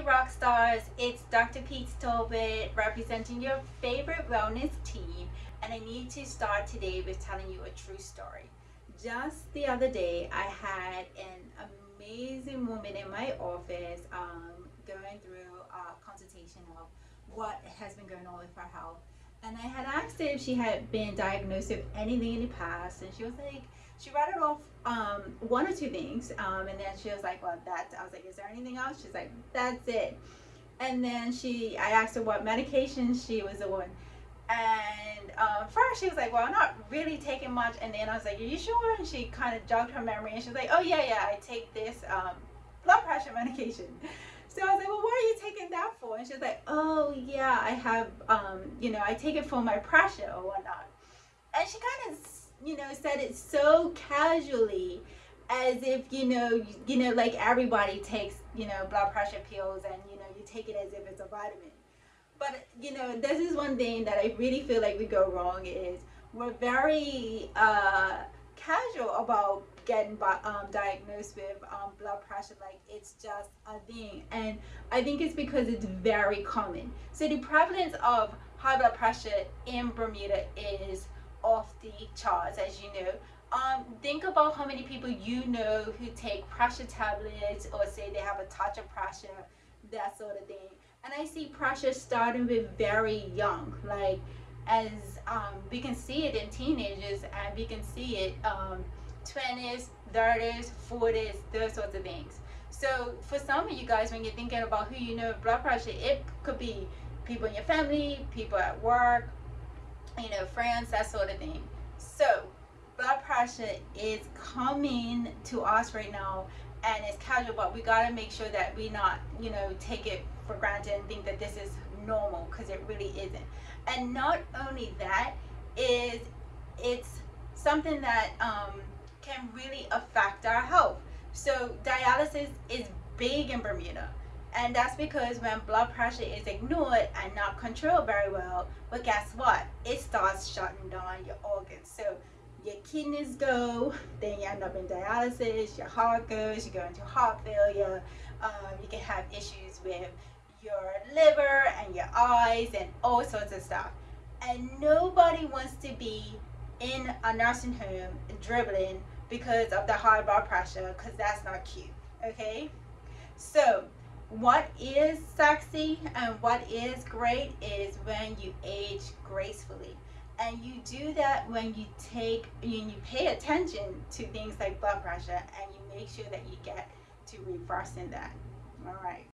rock stars, it's Dr. Pete Stolbit representing your favorite wellness team, and I need to start today with telling you a true story. Just the other day, I had an amazing woman in my office going through a consultation of what has been going on with her health. And I had asked her if she had been diagnosed with anything in the past, and she was like, she rattled off one or two things, and then she was like, well, that's, I was like, is there anything else? She's like, that's it. And then I asked her what medication she was on. And first she was like, well, I'm not really taking much. And then I was like, are you sure? And she kind of jogged her memory, and she was like, oh, yeah, I take this blood pressure medication. So I was like, well, what are you taking that for? And she was like, oh, yeah, I have, I take it for my pressure or whatnot. And she kind of, said it so casually, as if, like everybody takes, blood pressure pills, and, you take it as if it's a vitamin. But, this is one thing that I really feel like we go wrong is we're very casual about getting diagnosed with blood pressure, like it's just a thing. And I think it's because it's very common. So the prevalence of high blood pressure in Bermuda is off the charts, as you know. Think about how many people you know who take pressure tablets, or say they have a touch of pressure, that sort of thing. And I see pressure starting with very young, like as we can see it in teenagers, and we can see it 20s, 30s, 40s, those sorts of things. So for some of you guys, when you're thinking about who you know with blood pressure, it could be people in your family, people at work, friends, that sort of thing. So blood pressure is coming to us right now, and it's casual, but we got to make sure that we not, take it for granted and think that this is normal, because it really isn't. And not only that, it's something that can really affect our health. So dialysis is big in Bermuda. And that's because when blood pressure is ignored and not controlled very well, but guess what? It starts shutting down your organs. So your kidneys go, then you end up in dialysis, your heart goes, you go into heart failure, you can have issues with your liver and your eyes and all sorts of stuff. And nobody wants to be in a nursing home dribbling because of the high blood pressure, because that's not cute, okay? So what is sexy and what is great is when you age gracefully. And you do that when you pay attention to things like blood pressure, and you make sure that you get to reversing that.